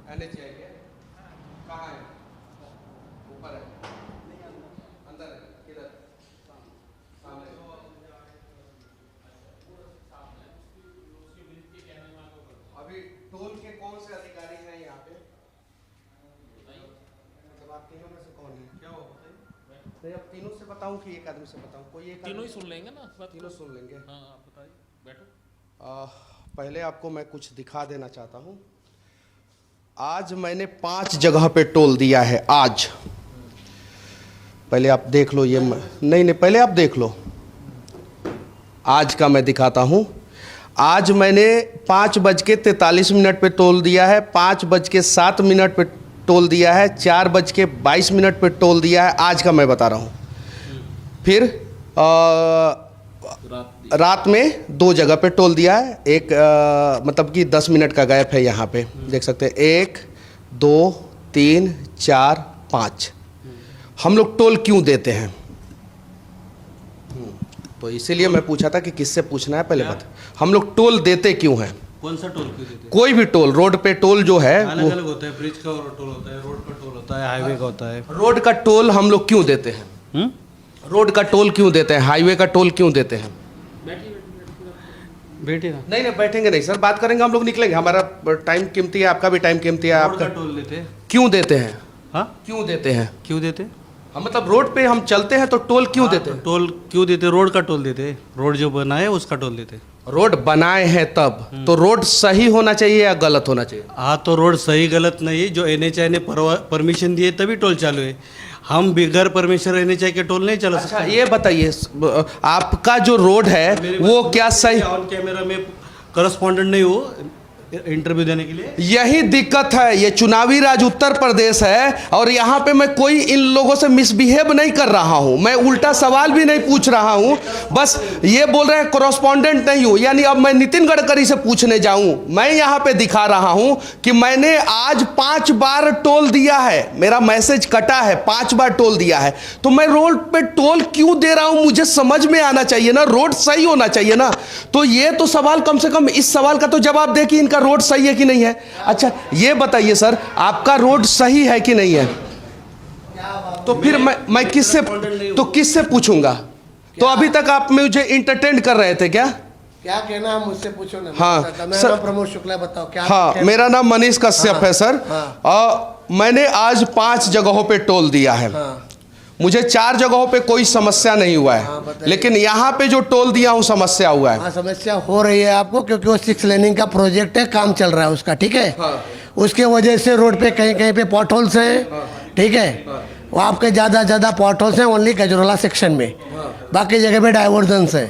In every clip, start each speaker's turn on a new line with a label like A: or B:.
A: NHAI के कहाँ है? ऊपर है, अंदर है, किधर? सामने। अभी टोल के कौन से अधिकारी हैं यहाँ पे? मतलब आप तीनों में से कौन है? क्या हो नहीं, अब तीनों से बताऊं कि एक आदमी से बताऊं? कोई एक
B: तीनों ही सुन लेंगे ना बात।
A: तीनों सुन लेंगे।
B: हाँ आप बताइए, बैठो।
A: पहले आपको मैं कुछ दिखा देना चाहता हूँ। आज मैंने 5 जगह पे टोल दिया है आज। पहले आप देख लो ये नहीं पहले आप देख लो। आज का मैं दिखाता हूँ। आज मैंने 5:43 पे टोल दिया है, 5:07 पे टोल दिया है, 4:22 पे टोल दिया है। आज का मैं बता रहा हूँ। फिर रात में 2 जगह पे टोल दिया है। एक मतलब कि 10 मिनट का गैप है यहाँ पे, देख सकते हैं। 1 2 3 4 5। हम लोग टोल क्यों देते हैं? तो इसीलिए मैं पूछा था कि किससे पूछना है पहले बता। हम लोग टोल देते क्यों हैं?
C: कौन सा टोल क्यों देते हैं?
A: कोई भी टोल, रोड पे टोल जो है
C: अलग अलग होता है। ब्रिज का टोल होता है, रोड का टोल होता है, हाईवे का होता है।
A: रोड का टोल हम लोग क्यों देते हैं? रोड का टोल क्यों देते हैं? हाईवे का टोल क्यों देते हैं?
C: बैठिए ना।
A: नहीं बैठेंगे नहीं सर, बात करेंगे, हम लोग निकलेंगे। हमारा टाइम कीमती है, आपका भी टाइम कीमती है। आपका
C: टोल देते हैं।
A: क्यों देते हैं?
C: हाँ
A: क्यों देते हैं?
C: क्यों देते?
A: हम मतलब रोड पे हम चलते हैं तो टोल क्यों देते हैं?
C: टोल क्यों देते? रोड का टोल देते। रोड जो बना है उसका टोल देते।
A: रोड बनाए हैं तब तो रोड सही होना चाहिए या गलत होना चाहिए?
C: हाँ तो रोड सही गलत नहीं, जो NHAI ने परमिशन दिए तभी टोल चालू है। हम बगैर परमिशन NHAI के टोल नहीं चला सकते।
A: अच्छा ये बताइए, आपका जो रोड है वो क्या सही?
C: ऑन कैमरा में करस्पॉन्डेंट नहीं हो इंटरव्यू देने के लिए।
A: यही दिक्कत है। ये चुनावी राज उत्तर प्रदेश है और यहाँ पे मैं कोई इन लोगों से मिसबिहेव नहीं कर रहा हूँ। मैं उल्टा सवाल भी नहीं पूछ रहा हूँ, बस ये बोल रहे हैं कॉरेस्पॉन्डेंट नहीं हूँ। यानी अब मैं नितिन गडकरी से पूछने जाऊँ, मैं यहाँ पे दिखा रहा हूँ कि मैंने आज 5 बार टोल दिया है। मेरा मैसेज कटा है, 5 बार टोल दिया है। तो मैं रोड पे टोल क्यों दे रहा हूँ मुझे समझ में आना चाहिए ना। रोड सही होना चाहिए ना। तो ये तो सवाल, कम से कम इस सवाल का तो जवाब दे कि इनका रोड सही है कि नहीं है। अच्छा ये बताइए सर, आपका रोड सही है कि नहीं है? तो फिर मैं किससे पूछूंगा? तो अभी तक आप मुझे इंटरटेन कर रहे थे क्या?
D: क्या कहना है मुझसे पूछो ना।
A: हाँ
D: मेरा नाम प्रमोद शुक्ला, बताओ क्या?
A: हाँ मेरा नाम मनीष कश्यप है सर। मैंने आज 5 जगहों पे टोल दिया है। मुझे 4 जगहों पे कोई समस्या नहीं हुआ है, लेकिन यहाँ पे जो टोल दिया हूँ समस्या हुआ है।
D: समस्या हो रही है आपको क्योंकि वो 6 लेनिंग का प्रोजेक्ट है, काम चल रहा है उसका, ठीक है। उसके वजह से रोड पे कहीं कहीं पे पॉट होल्स हैं, ठीक है। वो आपके ज़्यादा पॉट होल्स हैं ओनली गजरोला सेक्शन में, बाकी जगह पे डाइवर्जेंस है।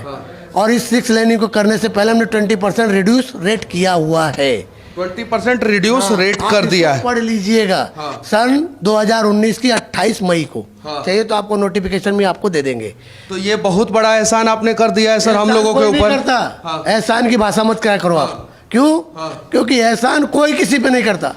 D: और इस 6 लेनिंग को करने से पहले हमने 20% रिड्यूस रेट किया हुआ है।
A: 20% रिड्यूस रेट कर दिया है।
D: पढ़ लीजिएगा। सन 2019 की 28 मई को चाहिए तो आपको नोटिफिकेशन में आपको दे देंगे।
A: तो ये बहुत बड़ा एहसान आपने कर दिया है सर हम लोगों के ऊपर।
D: एहसान की भाषा मत क्या करो आप। क्यों? क्योंकि एहसान कोई किसी पे नहीं करता,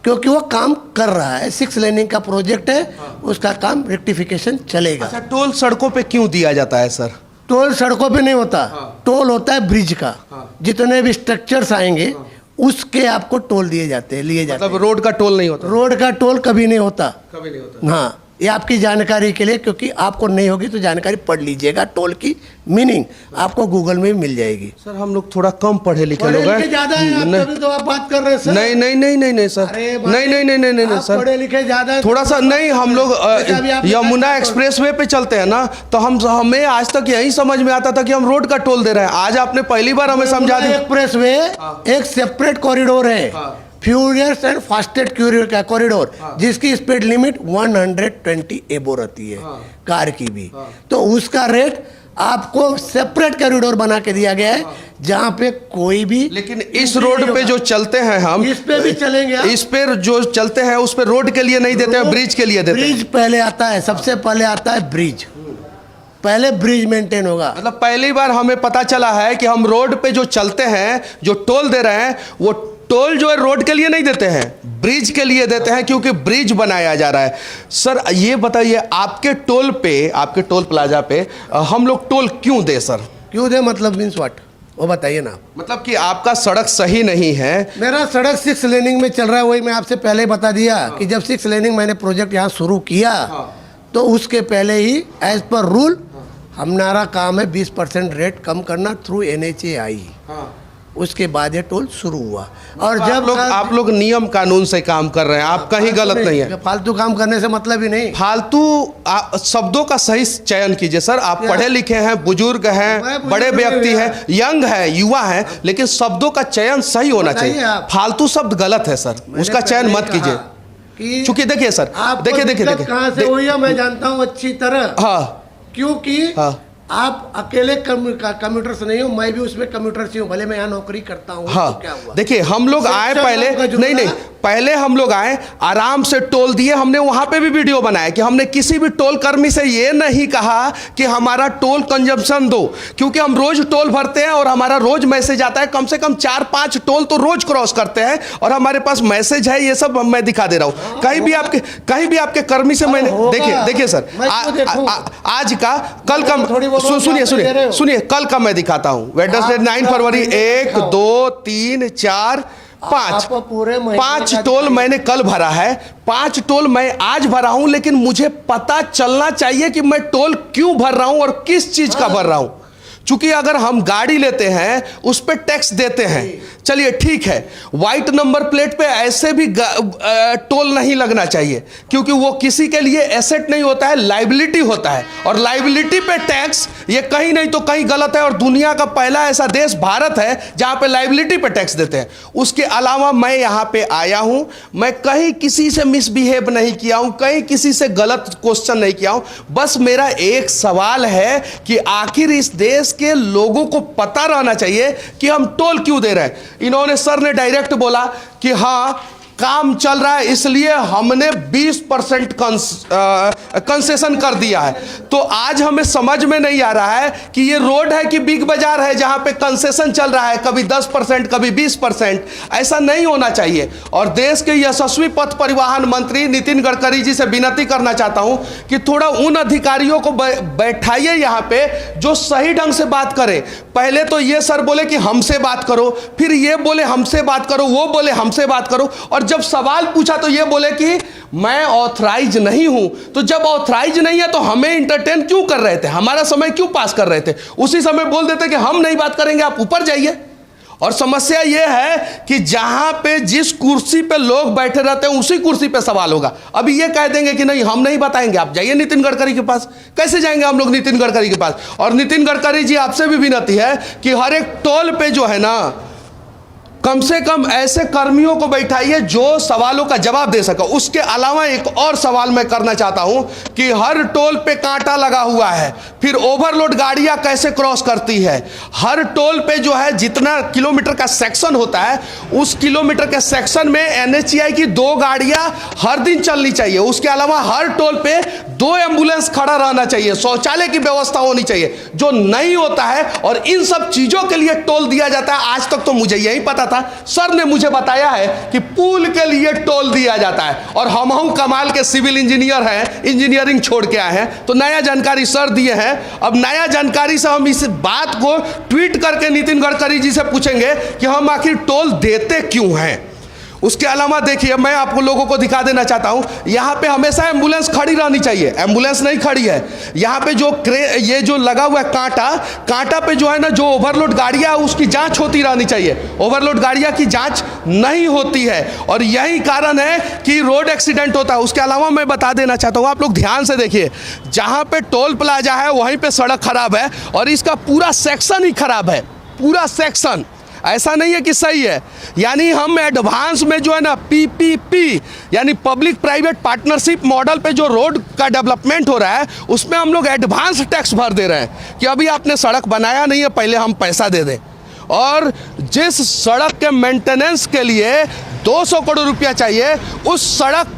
D: क्योंकि वो काम कर रहा है। 6 लेनिंग का प्रोजेक्ट है, उसका काम रेक्टिफिकेशन चलेगा।
A: अच्छा टोल सड़कों पे क्यों दिया जाता है सर?
D: टोल सड़कों पे नहीं होता, टोल होता है ब्रिज का। जितने भी स्ट्रक्चर्स आएंगे उसके आपको टोल दिए जाते हैं, लिए जाते हैं।
A: मतलब रोड का टोल नहीं होता?
D: रोड का टोल कभी नहीं होता।
A: कभी नहीं होता।
D: हाँ ये आपकी जानकारी के लिए, क्योंकि आपको नहीं होगी तो जानकारी पढ़ लीजिएगा। टोल की मीनिंग आपको गूगल में भी मिल जाएगी।
A: सर हम लोग थोड़ा कम पढ़े लिखे लोग हैं।
D: ज्यादा है आप, तभी तो आप बात कर रहे हैं सर।
A: नहीं सर, नहीं सर,
D: पढ़े लिखे ज्यादा है।
A: थोड़ा सा नहीं। हम लोग यमुना एक्सप्रेसवे पे चलते हैं ना, तो हमें आज तक यही समझ में आता था कि हम रोड का टोल दे रहे हैं। आज आपने पहली बार हमें समझा दिया।
D: एक्सप्रेसवे एक सेपरेट कॉरिडोर है, फ्यूरियस एंड फास्टेस्ट कॉरिडोर, जिसकी स्पीड लिमिट 120 एबो रहती है, कार की भी। तो उसका रेट आपको सेपरेट कॉरिडोर बना के दिया गया है, जहाँ पे कोई भी।
A: लेकिन इस रोड पे जो चलते हैं हम,
D: इस पे भी चलेंगे।
A: इस पे जो चलते हैं उस पे रोड के लिए नहीं देते हैं, ब्रिज के लिए देते हैं।
D: ब्रिज पहले आता है, सबसे पहले आता है ब्रिज। पहले ब्रिज मेंटेन होगा।
A: मतलब पहली बार हमें पता चला है कि हम रोड पे जो चलते हैं, जो टोल दे रहे हैं, वो टोल जो है रोड के लिए नहीं देते हैं, ब्रिज के लिए देते हैं, क्योंकि ब्रिज बनाया जा रहा है। सर ये बताइए, आपके टोल पे, आपके टोल प्लाजा पे हम लोग टोल क्यों दे सर?
D: क्यों दे मतलब मीन्स व्हाट? वो बताइए ना आप।
A: मतलब कि आपका सड़क सही नहीं है।
D: मेरा सड़क 6 लेनिंग में चल रहा है, वही मैं आपसे पहले बता दिया कि जब 6 लेनिंग मैंने प्रोजेक्ट यहाँ शुरू किया तो उसके पहले ही एज पर रूल हमारा काम है 20% रेट कम करना थ्रू NHAI। उसके बाद ये टोल शुरू हुआ। और जब
A: आप लोग नियम कानून से काम कर रहे हैं, आप कहीं गलत नहीं है।
D: फालतू काम करने से मतलब ही नहीं।
A: फालतू शब्दों का सही चयन कीजिए सर। आप पढ़े लिखे हैं, बुजुर्ग हैं, बड़े व्यक्ति हैं, यंग है, युवा हैं, लेकिन शब्दों का चयन सही होना चाहिए। फालतू शब्द गलत है सर, उसका चयन मत कीजिए। चूंकि देखिए सर, देखिए
D: कहाँ से हुई है मैं जानता हूँ अच्छी तरह।
A: हाँ,
D: क्योंकि आप अकेले कम्यूटर से नहीं हो, मैं भी उसमें कम्यूटर से हूँ, भले मैं यहाँ नौकरी करता हूँ।
A: हाँ,
D: तो क्या हुआ?
A: देखिए हम लोग आए पहले, नहीं पहले हम लोग आए, आराम से टोल दिए। हमने वहां पे भी वीडियो बनाया कि हमने किसी भी टोल कर्मी से ये नहीं कहा कि हमारा टोल कंजम्पशन दो, क्योंकि हम रोज टोल भरते हैं और हमारा रोज मैसेज आता है। कम से कम 4-5 टोल तो रोज क्रॉस करते हैं और हमारे पास मैसेज है। ये सब मैं दिखा दे रहा हूँ। कहीं भी आपके कर्मी से मैंने देखिए सर, आज का कल का सुनिए कल का मैं दिखाता हूं। वेडनेसडे 9 फरवरी 1 2 3 4 5 टोल मैंने कल भरा है, 5 टोल मैं आज भरा हूं। लेकिन मुझे पता चलना चाहिए कि मैं टोल क्यों भर रहा हूं और किस चीज का भर रहा हूं। चूंकि अगर हम गाड़ी लेते हैं उस पर टैक्स देते हैं, चलिए ठीक है, व्हाइट नंबर प्लेट पे ऐसे भी टोल नहीं लगना चाहिए, क्योंकि वो किसी के लिए एसेट नहीं होता है, लाइबिलिटी होता है। और लाइबिलिटी पे टैक्स ये कहीं नहीं तो कहीं गलत है। और दुनिया का पहला ऐसा देश भारत है जहां पे लाइबिलिटी पे टैक्स देते हैं। उसके अलावा मैं यहां पे आया हूं, मैं कहीं किसी से मिसबिहेव नहीं किया हूं, कहीं किसी से गलत क्वेश्चन नहीं किया हूं। बस मेरा एक सवाल है कि आखिर इस देश के लोगों को पता रहना चाहिए कि हम टोल क्यों दे रहे हैं। इन्होंने सर ने डायरेक्ट बोला कि हाँ काम चल रहा है इसलिए हमने 20% कंसेशन कर दिया है। तो आज हमें समझ में नहीं आ रहा है कि ये रोड है कि बिग बाजार है जहां पे कंसेशन चल रहा है, कभी 10% कभी 20%। ऐसा नहीं होना चाहिए। और देश के यशस्वी पथ परिवहन मंत्री नितिन गडकरी जी से विनती करना चाहता हूं कि थोड़ा उन अधिकारियों को बैठाइए यहां पे जो सही ढंग से बात करें। पहले तो ये सर बोले कि हमसे बात करो, फिर ये बोले हमसे बात करो, वो बोले हमसे बात करो, और जब सवाल पूछा तो ये बोले कि मैं ऑथराइज नहीं हूं। तो जब ऑथराइज नहीं है तो हमें इंटरटेन क्यों कर रहे थे, हमारा समय क्यों पास कर रहे थे? उसी समय बोल देते कि हम नहीं बात करेंगे, आप ऊपर जाइए। और समस्या यह है कि जहां पे जिस कुर्सी पे लोग बैठे रहते हैं उसी कुर्सी पे सवाल होगा। अभी ये कह देंगे कि नहीं हम नहीं बताएंगे, आप जाइए नितिन गडकरी के पास। कैसे जाएंगे हम लोग नितिन गडकरी के पास? और नितिन गडकरी जी आपसे भी विनती है कि हर एक टोल पे जो है ना, कम से कम ऐसे कर्मियों को बैठाइए जो सवालों का जवाब दे सके। उसके अलावा एक और सवाल मैं करना चाहता हूं कि हर टोल पे कांटा लगा हुआ है, फिर ओवरलोड गाड़ियां कैसे क्रॉस करती है? हर टोल पे जो है जितना किलोमीटर का सेक्शन होता है, उस किलोमीटर के सेक्शन में NHAI की 2 गाड़ियां हर दिन चलनी चाहिए। उसके अलावा हर टोल पे 2 एम्बुलेंस खड़ा रहना चाहिए, शौचालय की व्यवस्था होनी चाहिए, जो नहीं होता है। और इन सब चीजों के लिए टोल दिया जाता है। आज तक तो मुझे यही पता था, सर ने मुझे बताया है कि पुल के लिए टोल दिया जाता है। और हम कमाल के सिविल इंजीनियर हैं, इंजीनियरिंग छोड़ के आए हैं, तो नया जानकारी सर दिए हैं। अब नया जानकारी से हम इस बात को ट्वीट करके नितिन गडकरी जी से पूछेंगे कि हम आखिर टोल देते क्यों हैं। उसके अलावा देखिए, मैं आपको लोगों को दिखा देना चाहता हूं, यहां पे हमेशा एम्बुलेंस खड़ी रहनी चाहिए। एम्बुलेंस नहीं खड़ी है यहां पे। ये जो लगा हुआ है कांटा पे जो है ना, जो ओवरलोड गाड़ियां उसकी जांच होती रहनी चाहिए। ओवरलोड गाड़ियां की जांच नहीं होती है और यही कारण है कि रोड एक्सीडेंट होता है। उसके अलावा मैं बता देना चाहता हूं, आप लोग ध्यान से देखिए, जहां पे टोल प्लाजा है वहीं पे सड़क खराब है और इसका पूरा सेक्शन ही खराब है, पूरा सेक्शन। ऐसा नहीं है कि सही है। यानी हम एडवांस में जो है ना PPP यानी पब्लिक प्राइवेट पार्टनरशिप मॉडल पे जो रोड का डेवलपमेंट हो रहा है, उसमें हम लोग एडवांस टैक्स भर दे रहे हैं कि अभी आपने सड़क बनाया नहीं है, पहले हम पैसा दे दें। और जिस सड़क के मेंटेनेंस के लिए 200 करोड़ रुपया चाहिए, उस सड़क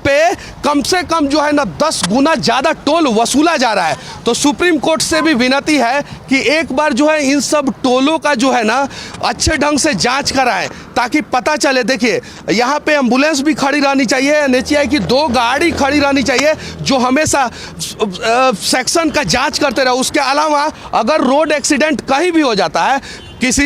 A: पे कम से कम जो है ना 10 गुना ज़्यादा टोल वसूला जा रहा है। तो सुप्रीम कोर्ट से भी विनती है कि एक बार जो है इन सब टोलों का जो है ना अच्छे ढंग से जांच कराएं, ताकि पता चले। देखिए यहाँ पे एम्बुलेंस भी खड़ी रहनी चाहिए, एनएचएआई की 2 गाड़ी खड़ी रहनी चाहिए जो हमेशा सेक्शन का जांच करते रहे। उसके अलावा अगर रोड एक्सीडेंट कहीं भी हो जाता है, किसी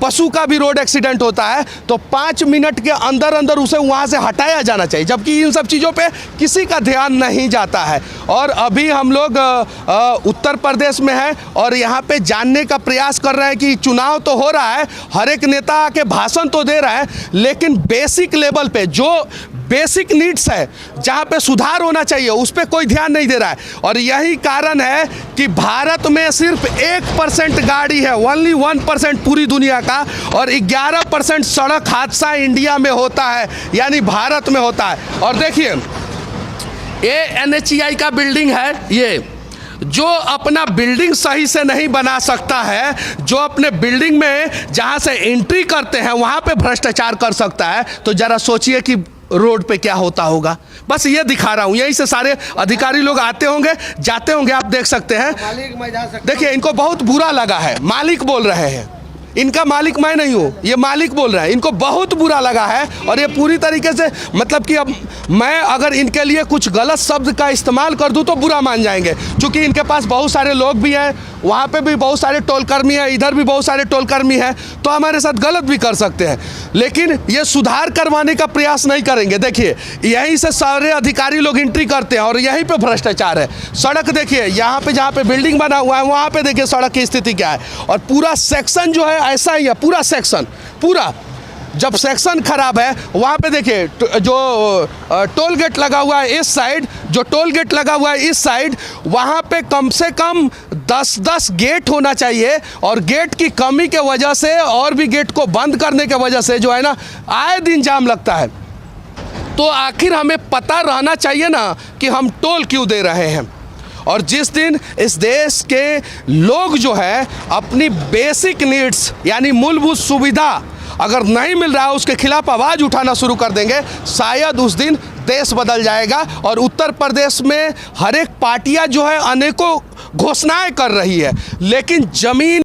A: पशु का भी रोड एक्सीडेंट होता है, तो 5 मिनट के अंदर अंदर उसे वहाँ से हटाया जाना चाहिए, जबकि इन सब चीज़ों पे किसी का ध्यान नहीं जाता है। और अभी हम लोग उत्तर प्रदेश में हैं और यहाँ पे जानने का प्रयास कर रहे हैं कि चुनाव तो हो रहा है, हर एक नेता आके भाषण तो दे रहा है, लेकिन बेसिक लेवल पे जो बेसिक नीड्स है, जहाँ पे सुधार होना चाहिए, उस पर कोई ध्यान नहीं दे रहा है। और यही कारण है कि भारत में सिर्फ 1% गाड़ी है, ओनली 1% पूरी दुनिया का, और 11% सड़क हादसा इंडिया में होता है, यानी भारत में होता है। और देखिए ये एनएचएआई का बिल्डिंग है, ये जो अपना बिल्डिंग सही से नहीं बना सकता है, जो अपने बिल्डिंग में जहाँ से एंट्री करते हैं वहाँ पे भ्रष्टाचार कर सकता है, तो ज़रा सोचिए कि रोड पे क्या होता होगा। बस ये दिखा रहा हूँ, यहीं से सारे अधिकारी लोग आते होंगे जाते होंगे, आप देख सकते हैं।
D: मालिक मैं जा सकता
A: देखिए इनको बहुत बुरा लगा है, मालिक बोल रहे हैं, इनका मालिक मैं नहीं हूँ, ये मालिक बोल रहे हैं, इनको बहुत बुरा लगा है। और ये पूरी तरीके से मतलब कि अब मैं अगर इनके लिए कुछ गलत शब्द का इस्तेमाल कर दूँ तो बुरा मान जाएंगे, क्योंकि इनके पास बहुत सारे लोग भी हैं, वहाँ पे भी बहुत सारे टोलकर्मी हैं, इधर भी बहुत सारे टोलकर्मी हैं, तो हमारे साथ गलत भी कर सकते हैं, लेकिन ये सुधार करवाने का प्रयास नहीं करेंगे। देखिए यहीं से सारे अधिकारी लोग एंट्री करते हैं और यहीं पे भ्रष्टाचार है। सड़क देखिए यहाँ पे जहाँ पे बिल्डिंग बना हुआ है वहाँ पे देखिए सड़क की स्थिति क्या है, और पूरा सेक्शन जो है ऐसा ही है, पूरा सेक्शन पूरा। जब सेक्शन खराब है वहाँ पे देखिए जो टोल गेट लगा हुआ है इस साइड, जो टोल गेट लगा हुआ है इस साइड, वहाँ पे कम से कम 10-10 गेट होना चाहिए, और गेट की कमी के वजह से और भी गेट को बंद करने के वजह से जो है ना आए दिन जाम लगता है। तो आखिर हमें पता रहना चाहिए ना कि हम टोल क्यों दे रहे हैं। और जिस दिन इस देश के लोग जो है अपनी बेसिक नीड्स यानी मूलभूत सुविधा अगर नहीं मिल रहा है उसके खिलाफ आवाज़ उठाना शुरू कर देंगे, शायद उस दिन देश बदल जाएगा। और उत्तर प्रदेश में हर एक पार्टियां जो है अनेकों घोषणाएं कर रही है, लेकिन ज़मीन